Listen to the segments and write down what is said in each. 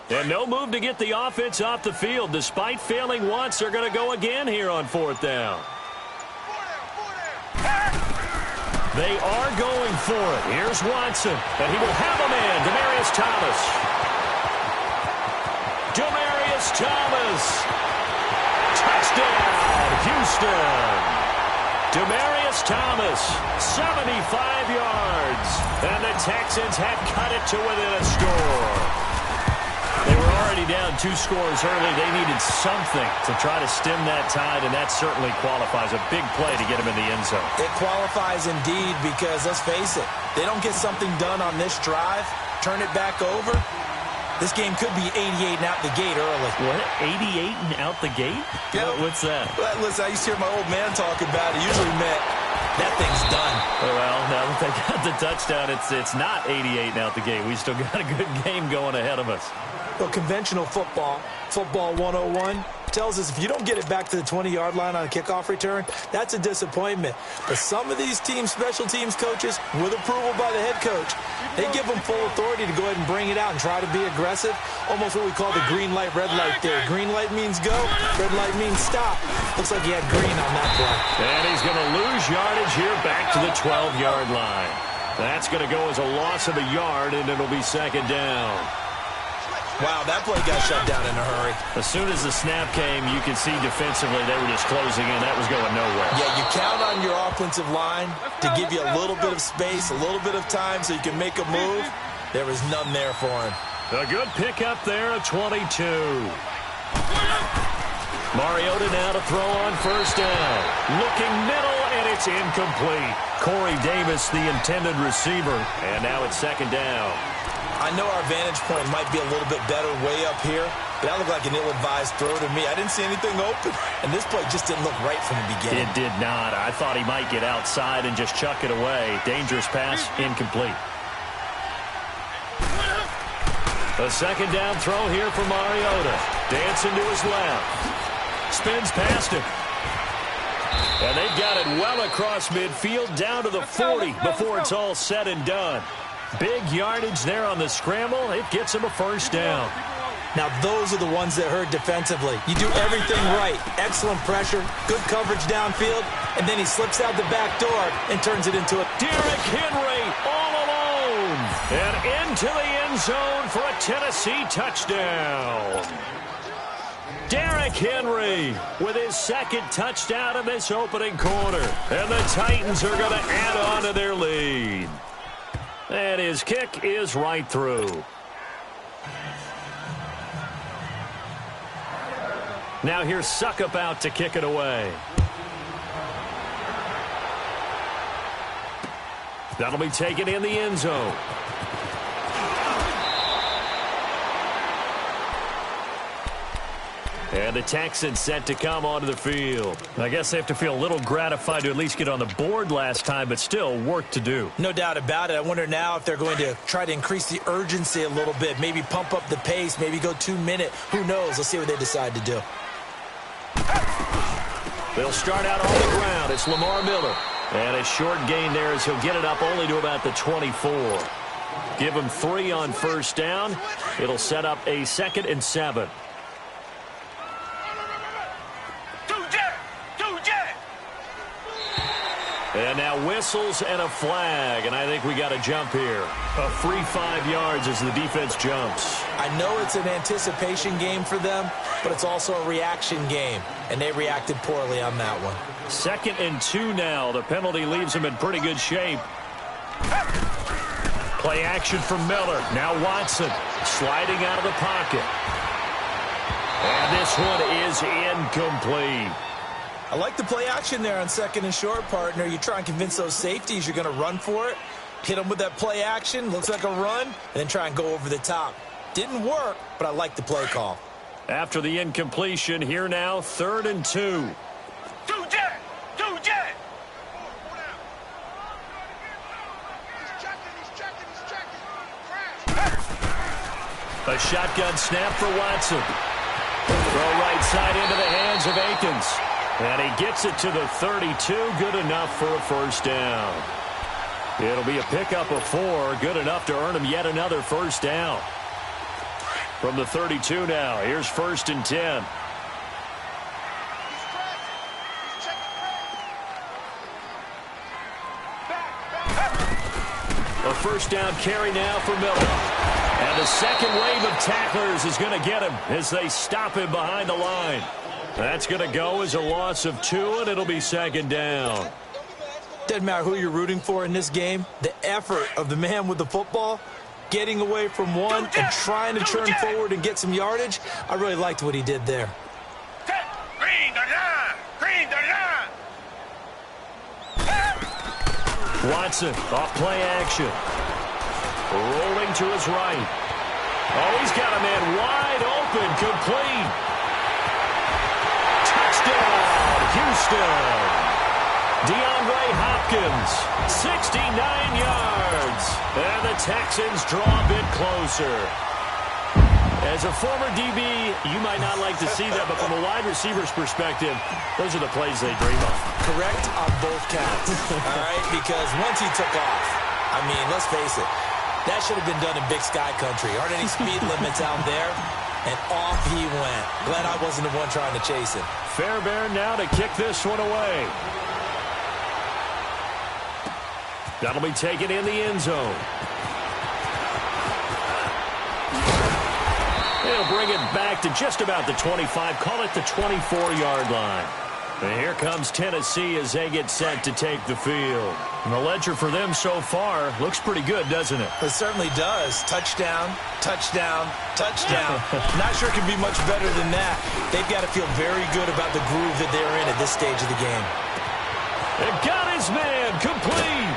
And no move to get the offense off the field. Despite failing once, they're going to go again here on 4th down. They are going for it. Here's Watson, and he will have him in. Demaryius Thomas. Demaryius Thomas. Touchdown, Houston. Demaryius Thomas, 75 yards. And the Texans have cut it to within a score. They were already down 2 scores early. They needed something to try to stem that tide, and that certainly qualifies. A big play to get him in the end zone. It qualifies indeed because, let's face it, they don't get something done on this drive, turn it back over, this game could be 88 and out the gate early. What? 88 and out the gate? Yeah. What's that? Well, listen, I used to hear my old man talk about it. Usually meant that thing's done. Well, now that they got the touchdown, it's not 88 and out the gate. We still got a good game going ahead of us. Well, conventional football 101, tells us if you don't get it back to the 20-yard line on a kickoff return, that's a disappointment. But some of these teams, special teams coaches, with approval by the head coach, they give them full authority to go ahead and bring it out and try to be aggressive. Almost what we call the green light, red light theory. Green light means go, red light means stop. Looks like he had green on that play. And he's going to lose yardage here back to the 12-yard line. That's going to go as a loss of a yard, and it'll be 2nd down. Wow, that play got shut down in a hurry. As soon as the snap came, you can see defensively they were just closing in. That was going nowhere. Yeah, you count on your offensive line to give you a little bit of space, a little bit of time so you can make a move. There was none there for him. A good pickup there at 22. Mariota now to throw on 1st down. Looking middle, and it's incomplete. Corey Davis, the intended receiver. And now it's 2nd down. I know our vantage point might be a little bit better way up here, but that looked like an ill-advised throw to me. I didn't see anything open, and this play just didn't look right from the beginning. It did not. I thought he might get outside and just chuck it away. Dangerous pass, incomplete. A 2nd down throw here for Mariota. Dancing to his left. Spins past him. And they've got it well across midfield down to the 40 before it's all said and done. Big yardage there on the scramble. It gets him a 1st down. Now, those are the ones that hurt defensively. You do everything right. Excellent pressure, good coverage downfield, and then he slips out the back door and turns it into a... Derrick Henry all alone. And into the end zone for a Tennessee touchdown. Derrick Henry with his 2nd touchdown in this opening quarter. And the Titans are going to add on to their lead. And his kick is right through. Now here's Suckup out to kick it away. That'll be taken in the end zone. And the Texans set to come onto the field. I guess they have to feel a little gratified to at least get on the board last time, but still work to do. No doubt about it. I wonder now if they're going to try to increase the urgency a little bit, maybe pump up the pace, maybe go 2-minute. Who knows? Let's see what they decide to do. They'll start out on the ground. It's Lamar Miller. And a short gain there as he'll get it up only to about the 24. Give him 3 on 1st down. It'll set up a 2nd and 7. And now whistles and a flag, and I think we got a jump here. A free 5 yards as the defense jumps. I know it's an anticipation game for them, but it's also a reaction game, and they reacted poorly on that one. 2nd and 2 now. The penalty leaves them in pretty good shape. Play action from Miller. Now Watson sliding out of the pocket. And this one is incomplete. I like the play action there on 2nd and short, partner. You try and convince those safeties you're going to run for it. Hit them with that play action. Looks like a run. And then try and go over the top. Didn't work, but I like the play call. After the incompletion, here now, 3rd and 2. A shotgun snap for Watson. Throw right side into the hands of Akins. And he gets it to the 32. Good enough for a 1st down. It'll be a pickup of 4. Good enough to earn him yet another 1st down. From the 32 now, here's 1st and 10. A first down carry now for Miller. And the second wave of tacklers is going to get him as they stop him behind the line. That's going to go as a loss of 2, and it'll be 2nd down. Doesn't matter who you're rooting for in this game. The effort of the man with the football, getting away from one and trying to turn forward and get some yardage, I really liked what he did there. Watson off play action. Rolling to his right. Oh, he's got a man wide open, complete. Touchdown, Houston. DeAndre Hopkins, 69 yards. And the Texans draw a bit closer. As a former DB, you might not like to see that, but from a wide receiver's perspective, those are the plays they dream of. Correct on both counts, all right? Because once he took off, I mean, let's face it, that should have been done in Big Sky Country. Aren't any speed limits out there? And off he went. Glad I wasn't the one trying to chase him. Fairbairn now to kick this one away. That'll be taken in the end zone. They'll bring it back to just about the 25. Call it the 24-yard line. And here comes Tennessee as they get set to take the field. And the ledger for them so far looks pretty good, doesn't it? It certainly does. Touchdown, touchdown, touchdown. Not sure it can be much better than that. They've got to feel very good about the groove that they're in at this stage of the game. It got his man complete.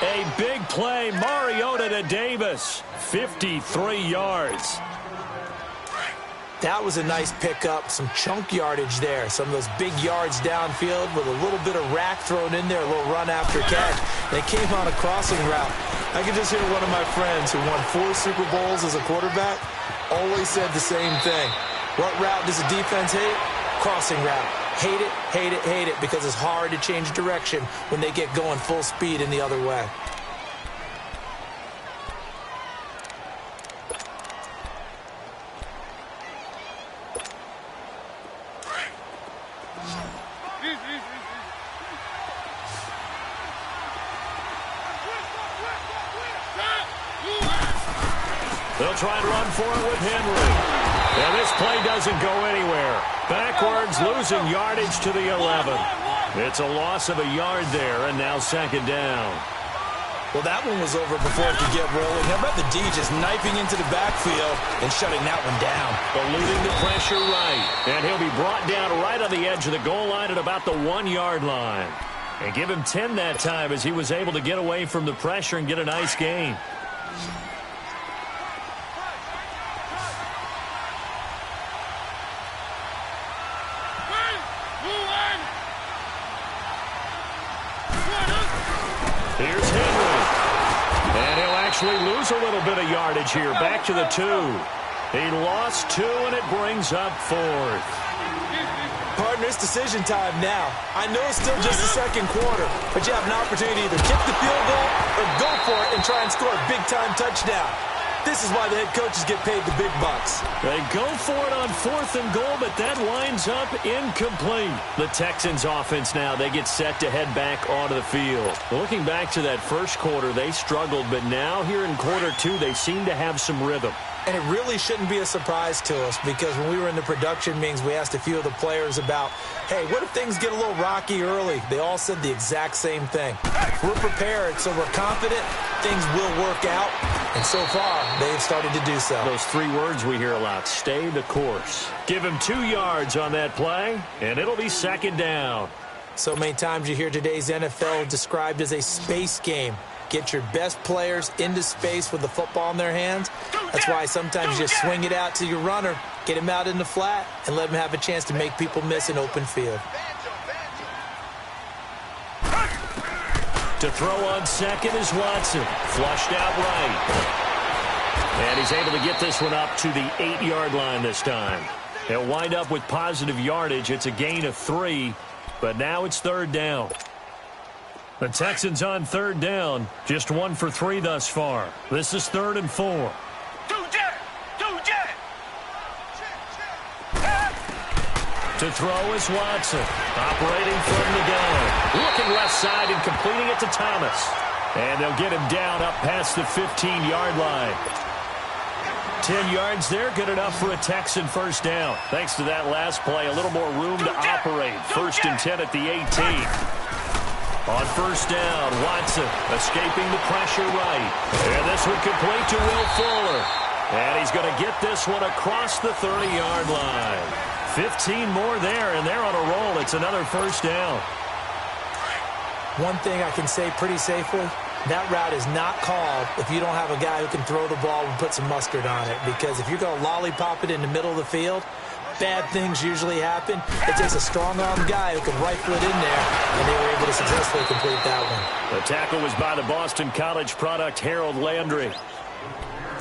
A big play, Mariota to Davis, 53 yards. That was a nice pickup, some chunk yardage there. Some of those big yards downfield with a little bit of rack thrown in there, a little run after catch. They came on a crossing route. I can just hear one of my friends who won 4 Super Bowls as a quarterback always said the same thing. What route does the defense hate? Crossing route. Hate it, hate it, hate it, because it's hard to change direction when they get going full speed in the other way. They'll try and run for it with Henry. And this play doesn't go anywhere. Backwards, losing yardage to the 11. It's a loss of a yard there, and now 2nd down. Well, that one was over before it could get rolling. How about the D just knifing into the backfield and shutting that one down? Eluding the pressure right. And he'll be brought down right on the edge of the goal line at about the 1-yard line. And give him 10 that time as he was able to get away from the pressure and get a nice gain. Here's Henry. And he'll actually lose a little bit of yardage here. Back to the 2. He lost 2, and it brings up 4th. Partner, it's decision time now. I know it's still just the second quarter, but you have an opportunity to either kick the field goal or go for it and try and score a big-time touchdown. This is why the head coaches get paid the big bucks. They go for it on 4th and goal, but that winds up incomplete. The Texans offense now, they get set to head back onto the field. Looking back to that first quarter, they struggled, but now here in quarter 2, they seem to have some rhythm. And it really shouldn't be a surprise to us, because when we were in the production meetings, we asked a few of the players about, hey, what if things get a little rocky early? They all said the exact same thing. We're prepared, so we're confident things will work out. And so far, they've started to do so. Those 3 words we hear a lot, stay the course. Give him 2 yards on that play, and it'll be 2nd down. So many times you hear today's NFL described as a space game. Get your best players into space with the football in their hands. That's why sometimes you just swing it out to your runner, get him out in the flat, and let him have a chance to make people miss an open field. To throw on second is Watson. Flushed out right. And he's able to get this one up to the 8-yard line this time. He'll wind up with positive yardage. It's a gain of 3, but now it's 3rd down. The Texans on 3rd down, just 1 for 3 thus far. This is 3rd and 4. To throw is Watson. Operating from the gun. Looking left side and completing it to Thomas. And they'll get him down up past the 15-yard line. 10 yards there, good enough for a Texan first down. Thanks to that last play, a little more room to operate. 1st and 10 at the 18. On first down, Watson escaping the pressure right. And this one complete to Will Fuller. And he's going to get this one across the 30-yard line. 15 more there, and they're on a roll. It's another first down. One thing I can say pretty safely, that route is not called if you don't have a guy who can throw the ball and put some mustard on it. Because if you're going to lollipop it in the middle of the field, bad things usually happen. It takes a strong-armed guy who can rifle it in there, and they were able to successfully complete that one. The tackle was by the Boston College product, Harold Landry.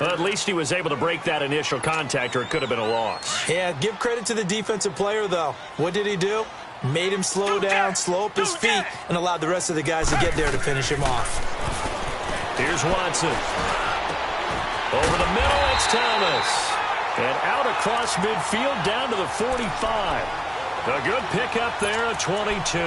Well, at least he was able to break that initial contact, or it could have been a loss. Yeah, give credit to the defensive player, though. What did he do? Made him slow down, slow up his feet, and allowed the rest of the guys to get there to finish him off. Here's Watson. Over the middle, it's Thomas. And out across midfield down to the 45. A good pickup there at 22.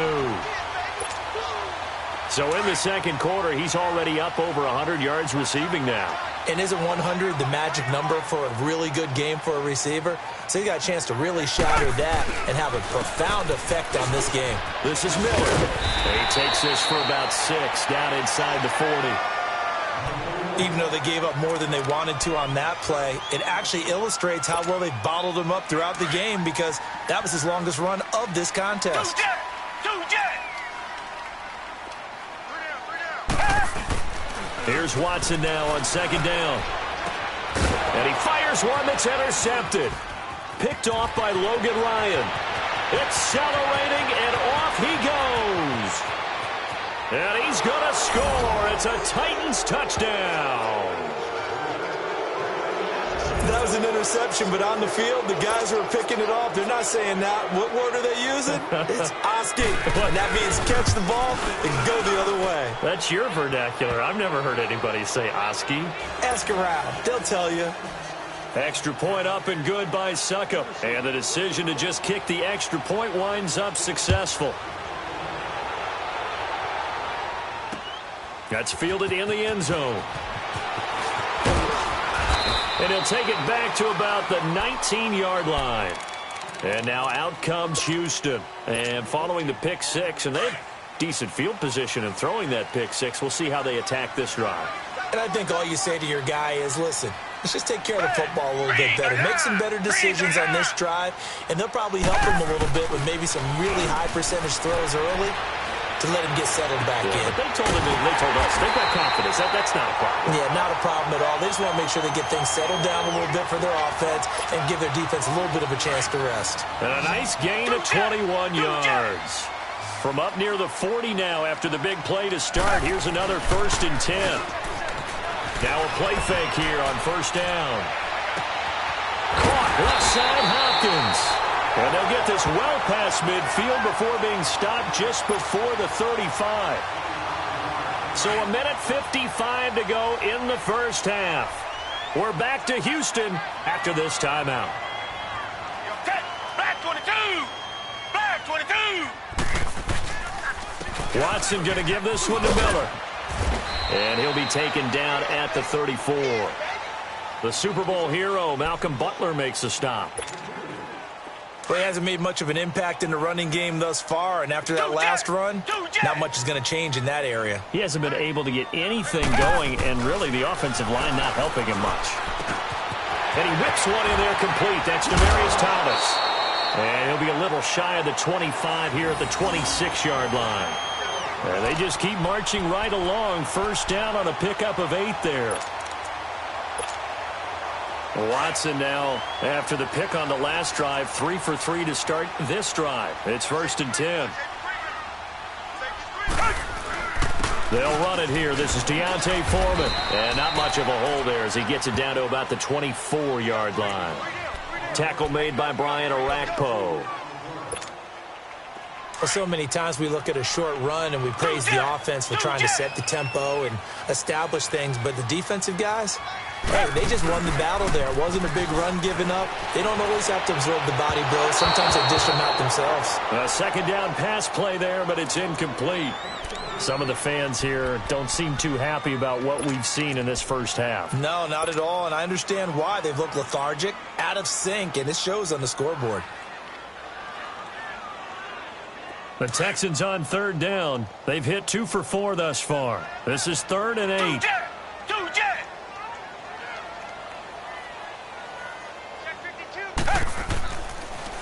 So in the second quarter, he's already up over 100 yards receiving now. And isn't 100 the magic number for a really good game for a receiver? So he got a chance to really shatter that and have a profound effect on this game. This is Miller. He takes this for about 6 down inside the 40. Even though they gave up more than they wanted to on that play, it actually illustrates how well they bottled him up throughout the game because that was his longest run of this contest. Here's Watson now on second down. And he fires one that's intercepted. Picked off by Logan Ryan. Accelerating, and off he goes. And he's going to score. It's a Titans touchdown. That was an interception, but on the field, the guys who are picking it off, they're not saying that. What word are they using? It's Oski. And that means catch the ball and go the other way. That's your vernacular. I've never heard anybody say Oski. Ask around. They'll tell you. Extra point up and good by Suckup. And the decision to just kick the extra point winds up successful. That's fielded in the end zone. And he'll take it back to about the 19-yard line. And now out comes Houston. And following the pick six, and they have decent field position in throwing that pick six. We'll see how they attack this drive. And I think all you say to your guy is, listen, let's just take care of the football a little bit better. Make some better decisions on this drive, and they'll probably help him a little bit with maybe some really high percentage throws early to let him get settled back in. But they told us, they've got confidence. That's not a problem. Yeah, not a problem at all. They just want to make sure they get things settled down a little bit for their offense and give their defense a little bit of a chance to rest. And a nice gain of 21 yards. From up near the 40 now after the big play to start. Here's another 1st and 10. Now a play fake here on first down. Caught left side Hopkins. And they'll get this well past midfield before being stopped just before the 35. So a minute 55 to go in the first half. We're back to Houston after this timeout. Black 22! Black 22! Watson going to give this one to Miller. And he'll be taken down at the 34. The Super Bowl hero, Malcolm Butler, makes a stop. Well, he hasn't made much of an impact in the running game thus far, and after that last run, not much is going to change in that area. He hasn't been able to get anything going, and really the offensive line not helping him much. And he whips one in there complete. That's Demaryius Thomas. And he'll be a little shy of the 25 here at the 26-yard line. And they just keep marching right along. First down on a pickup of 8 there. Watson now, after the pick on the last drive, 3 for 3 to start this drive. It's 1st and 10. They'll run it here. This is Deontay Foreman. And not much of a hole there as he gets it down to about the 24-yard line. Tackle made by Brian Orakpo. Well, so many times we look at a short run and we praise the offense for trying to set the tempo and establish things, but the defensive guys, Hey, they just won the battle there. It wasn't a big run given up. They don't always have to absorb the body blows. Sometimes they dish them out themselves. A second down pass play there, but it's incomplete. Some of the fans here don't seem too happy about what we've seen in this first half. No, not at all, and I understand why. They've looked lethargic, out of sync, and it shows on the scoreboard. The Texans on third down. They've hit 2 for 4 thus far. This is 3rd and 8.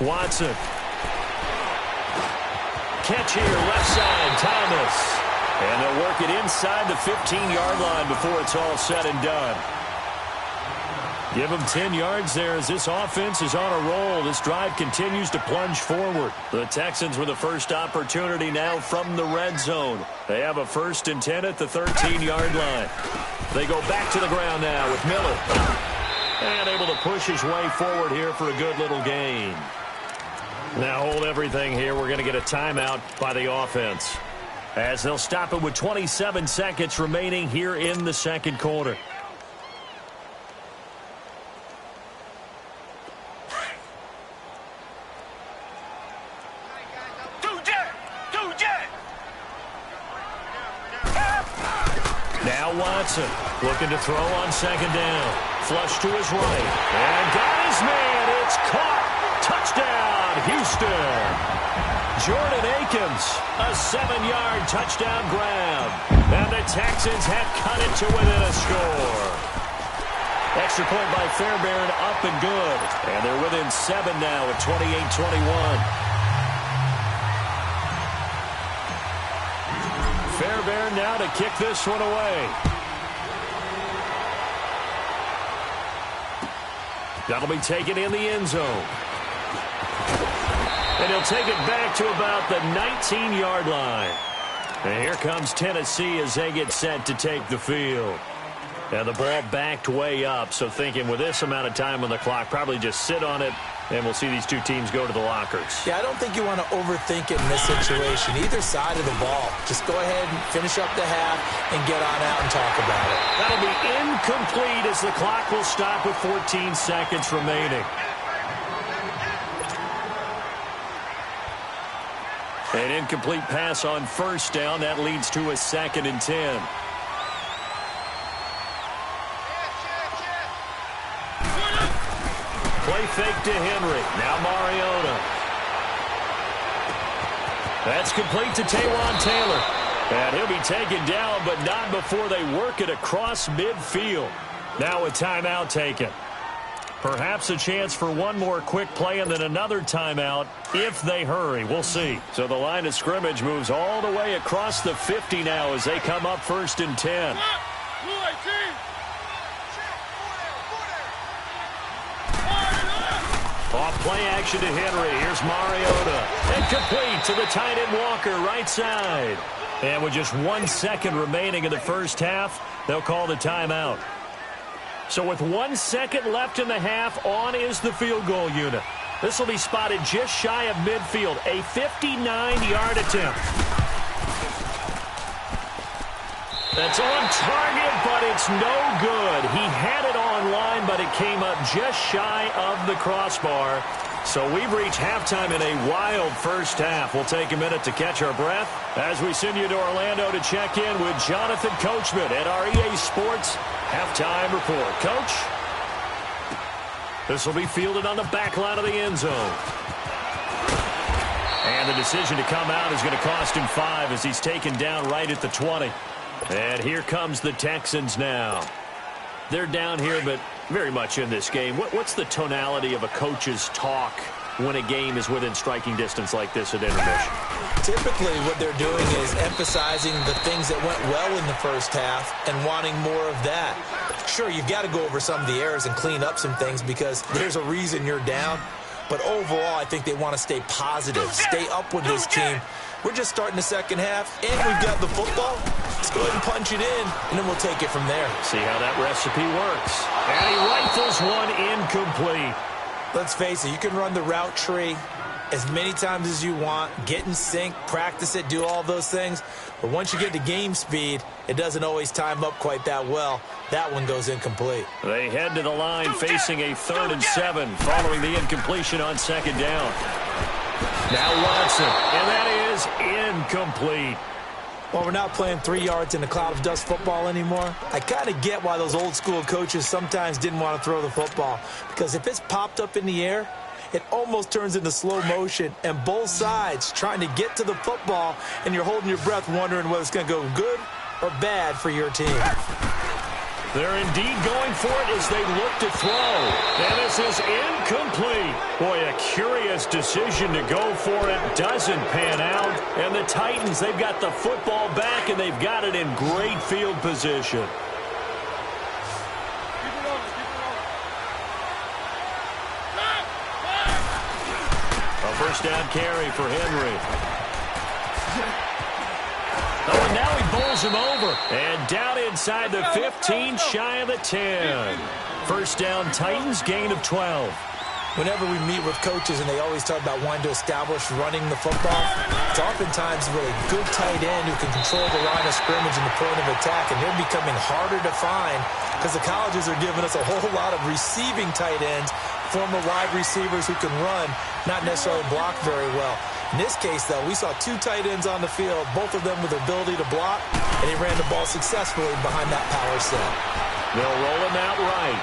Watson. Catch here, left side, Thomas. And they'll work it inside the 15-yard line before it's all said and done. Give them 10 yards there as this offense is on a roll. This drive continues to plunge forward. The Texans with the first opportunity now from the red zone. They have a 1st and 10 at the 13-yard line. They go back to the ground now with Miller. And able to push his way forward here for a good little gain. Now hold everything here. We're going to get a timeout by the offense, as they'll stop it with 27 seconds remaining here in the second quarter. Now Watson looking to throw on second down. Flush to his right. And got his man. It's caught. Touchdown, Houston. Jordan Akins, a 7-yard touchdown grab. And the Texans have cut it to within a score. Extra point by Fairbairn, up and good. And they're within 7 now at 28-21. Fairbairn now to kick this one away. That'll be taken in the end zone. And he'll take it back to about the 19-yard line. And here comes Tennessee as they get set to take the field. And the ball backed way up, so thinking with this amount of time on the clock, probably just sit on it, and we'll see these two teams go to the lockers. Yeah, I don't think you want to overthink it in this situation. Either side of the ball. Just go ahead and finish up the half and get on out and talk about it. That'll be incomplete as the clock will stop with 14 seconds remaining. An incomplete pass on first down. That leads to a 2nd and 10. Play fake to Henry. Now Mariota. That's complete to Taywan Taylor. And he'll be taken down, but not before they work it across midfield. Now a timeout taken. Perhaps a chance for one more quick play and then another timeout if they hurry. We'll see. So the line of scrimmage moves all the way across the 50 now as they come up 1st and 10. Off play action to Henry. Here's Mariota. And complete to the tight end Walker, right side. And with just 1 second remaining in the first half, they'll call the timeout. So with 1 second left in the half, on is the field goal unit. This will be spotted just shy of midfield. A 59-yard attempt. That's on target, but it's no good. He had it on line, but it came up just shy of the crossbar. So we've reached halftime in a wild first half. We'll take a minute to catch our breath as we send you to Orlando to check in with Jonathan Coachman at our EA Sports Halftime Report. Coach, this will be fielded on the back line of the end zone. And the decision to come out is going to cost him 5 as he's taken down right at the 20. And here comes the Texans now. They're down here, but very much in this game. What's the tonality of a coach's talk when a game is within striking distance like this at intermission? Typically, what they're doing is emphasizing the things that went well in the first half and wanting more of that. Sure, you've got to go over some of the errors and clean up some things because there's a reason you're down. But overall, I think they want to stay positive, stay up with this team. We're just starting the second half, and we've got the football. Let's go ahead and punch it in, and then we'll take it from there. See how that recipe works. And he rifles one incomplete. Let's face it, you can run the route tree, as many times as you want, get in sync, practice it, do all those things. But once you get to game speed, it doesn't always time up quite that well. That one goes incomplete. They head to the line facing a 3rd and 7 following the incompletion on 2nd down. Now Watson, and that is incomplete. Well, we're not playing 3 yards in a cloud of dust football anymore. I kind of get why those old school coaches sometimes didn't want to throw the football. Because if it's popped up in the air, it almost turns into slow motion, and both sides trying to get to the football, and you're holding your breath wondering whether it's going to go good or bad for your team. They're indeed going for it as they look to throw. And this is incomplete. Boy, a curious decision to go for it. Doesn't pan out. And the Titans, they've got the football back, and they've got it in great field position. A first down carry for Henry. Oh, and now he bowls him over. And down inside the 15, shy of the 10. First down, Titans, gain of 12. Whenever we meet with coaches and they always talk about wanting to establish running the football, it's oftentimes with a good tight end who can control the line of scrimmage and the point of attack, and they're becoming harder to find because the colleges are giving us a whole lot of receiving tight ends, former wide receivers who can run, not necessarily block very well. In this case, though, we saw 2 tight ends on the field, both of them with the ability to block, and he ran the ball successfully behind that power set. They'll roll him out right.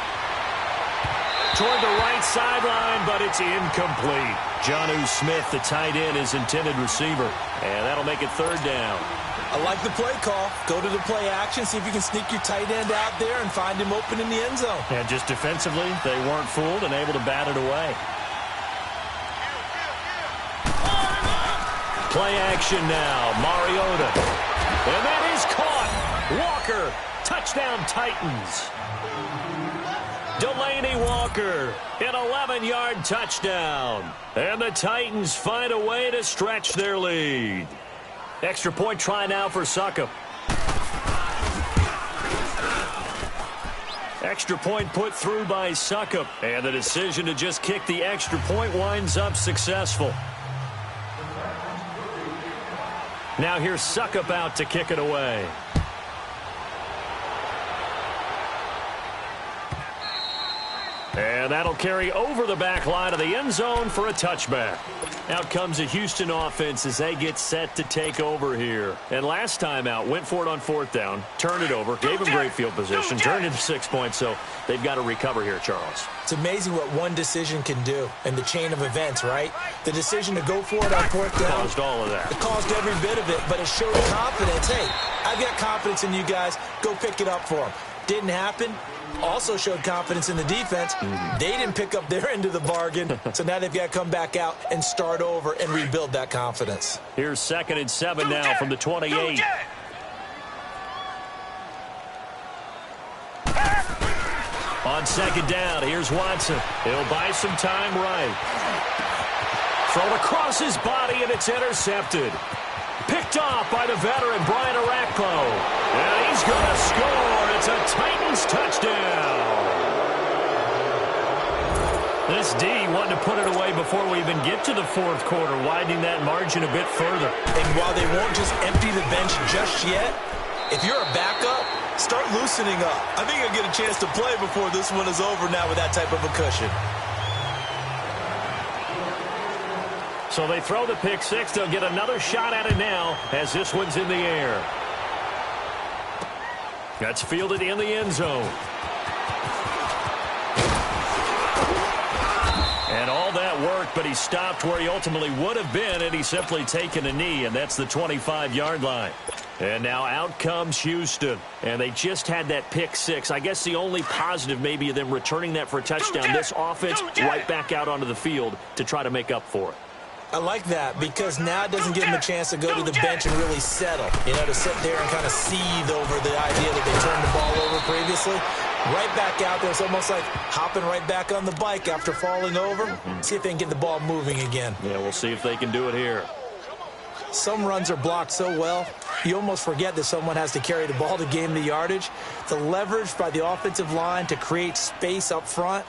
Toward the right sideline, but it's incomplete. Jonnu Smith, the tight end, is intended receiver, and that'll make it 3rd down. I like the play call. Go to the play action, see if you can sneak your tight end out there and find him open in the end zone. And just defensively, they weren't fooled and able to bat it away. Play action now, Mariota. And that is caught. Walker, touchdown Titans. Delaney Walker, an 11-yard touchdown. And the Titans find a way to stretch their lead. Extra point try now for Succop. Extra point put through by Succop. And the decision to just kick the extra point winds up successful. Now here's Succop out to kick it away. And that'll carry over the back line of the end zone for a touchback. Out comes the Houston offense as they get set to take over here. And last time out, went for it on 4th down, turned it over, gave them great field position, turned into 6 points, so they've got to recover here, Charles. It's amazing what one decision can do in the chain of events, right? The decision to go for it on 4th down. Caused all of that. It caused every bit of it, but it showed confidence. Hey, I've got confidence in you guys. Go pick it up for them. Didn't happen. Also showed confidence in the defense. They didn't pick up their end of the bargain, so now they've got to come back out and start over and rebuild that confidence. Here's 2nd and 7 now from the 28. On 2nd down, here's Watson. He'll buy some time right. Thrown across his body, and it's intercepted. Picked off by the veteran, Brian Arakpo. And he's going to score. It's a Titans touchdown. This D wanted to put it away before we even get to the 4th quarter, widening that margin a bit further. And while they won't just empty the bench just yet, if you're a backup, start loosening up. I think you'll get a chance to play before this one is over now with that type of a cushion. So they throw the pick 6. They'll get another shot at it now as this one's in the air. That's fielded in the end zone. And all that worked, but he stopped where he ultimately would have been, and he's simply taken a knee, and that's the 25-yard line. And now out comes Houston, and they just had that pick 6. I guess the only positive maybe of them returning that for a touchdown. This offense right back out onto the field to try to make up for it. I like that because now it doesn't give them a chance to go to the bench and really settle, to sit there and kind of seethe over the idea that they turned the ball over previously. Right back out there. It's almost like hopping right back on the bike after falling over. See if they can get the ball moving again. Yeah, we'll see if they can do it here. Some runs are blocked so well, you almost forget that someone has to carry the ball to gain the yardage. The leverage by the offensive line to create space up front,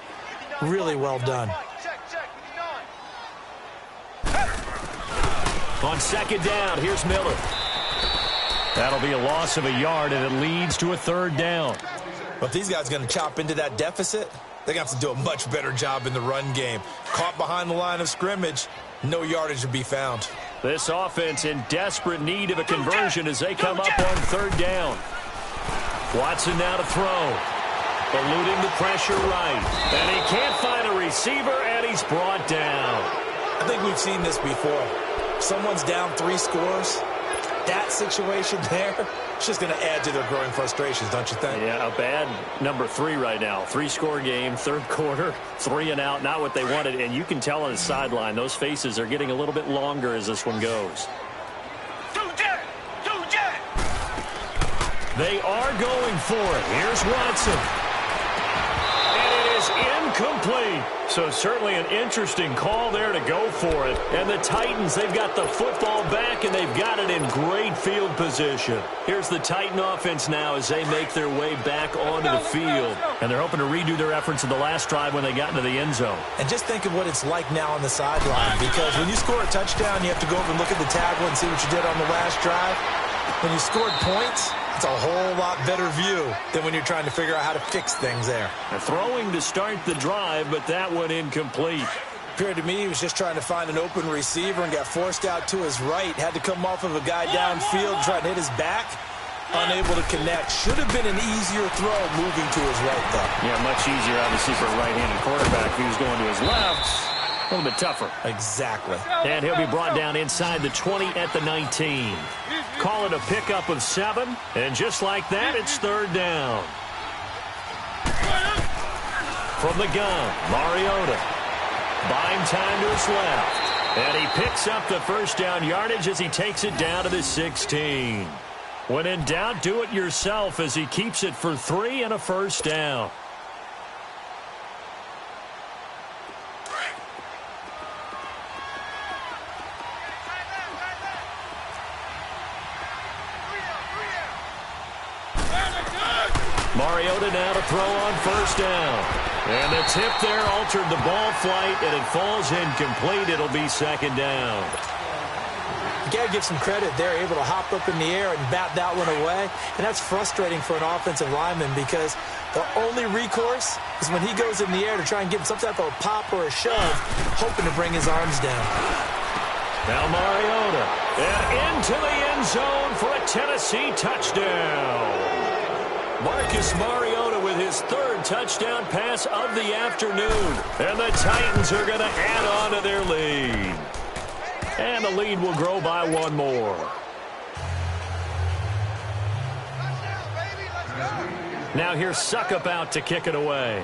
really well done. On second down, here's Miller. That'll be a loss of a yard, and it leads to a third down. But if these guys are going to chop into that deficit, they're going to have to do a much better job in the run game. Caught behind the line of scrimmage, no yardage to be found. This offense in desperate need of a conversion as they come up on third down. Watson now to throw. Eluding the pressure right. And he can't find a receiver, and he's brought down. I think we've seen this before. Someone's down 3 scores. That situation there, it's just going to add to their growing frustrations, don't you think? Yeah, a bad number 3 right now. 3-score game, third quarter, 3 and out, not what they wanted. And you can tell on the sideline, those faces are getting a little bit longer as this one goes. They are going for it. Here's Watson. And it is incomplete. So certainly an interesting call there to go for it. And the Titans, they've got the football back, and they've got it in great field position. Here's the Titan offense now as they make their way back onto the field. And they're hoping to redo their efforts in the last drive when they got into the end zone. And just think of what it's like now on the sideline, because when you score a touchdown, you have to go over and look at the table and see what you did on the last drive. When you scored points, it's a whole lot better view than when you're trying to figure out how to fix things there. They're throwing to start the drive, but that one incomplete. Appeared to me he was just trying to find an open receiver and got forced out to his right. Had to come off of a guy downfield, trying to hit his back. Unable to connect. Should have been an easier throw moving to his right, though. Yeah, much easier, obviously, for a right-handed quarterback. If he was going to his left, a little bit tougher. Exactly. And he'll be brought down inside the 20 at the 19. Call it a pickup of 7. And just like that, it's third down. From the gun, Mariota. Buying time to his left. And he picks up the first down yardage as he takes it down to the 16. When in doubt, do it yourself as he keeps it for 3 and a first down. Mariota now to throw on first down. And the tip there altered the ball flight, and it falls incomplete. It'll be second down. You got to give some credit. They're able to hop up in the air and bat that one away. And that's frustrating for an offensive lineman because the only recourse is when he goes in the air to try and get some type of a pop or a shove, hoping to bring his arms down. Now Mariota. And into the end zone for a Tennessee touchdown. Marcus Mariota with his third touchdown pass of the afternoon. And the Titans are going to add on to their lead. And the lead will grow by 1 more. Now here's Suckup out to kick it away.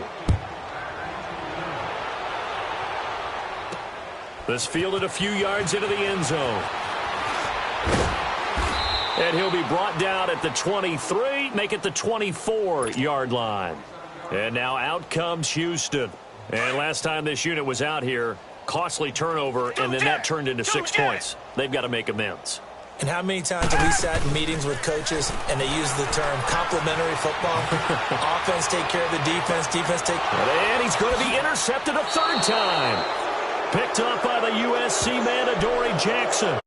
This fielded a few yards into the end zone. And he'll be brought down at the 23, make it the 24-yard line. And now out comes Houston. And last time this unit was out here, costly turnover, and then that turned into 6 points. They've got to make amends. And how many times have we sat in meetings with coaches and they use the term complementary football? Offense take care of the defense, defense take... And he's going to be intercepted a third time. Picked up by the USC man, Adoree Jackson.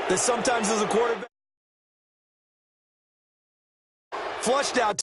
That sometimes as a quarterback flushed out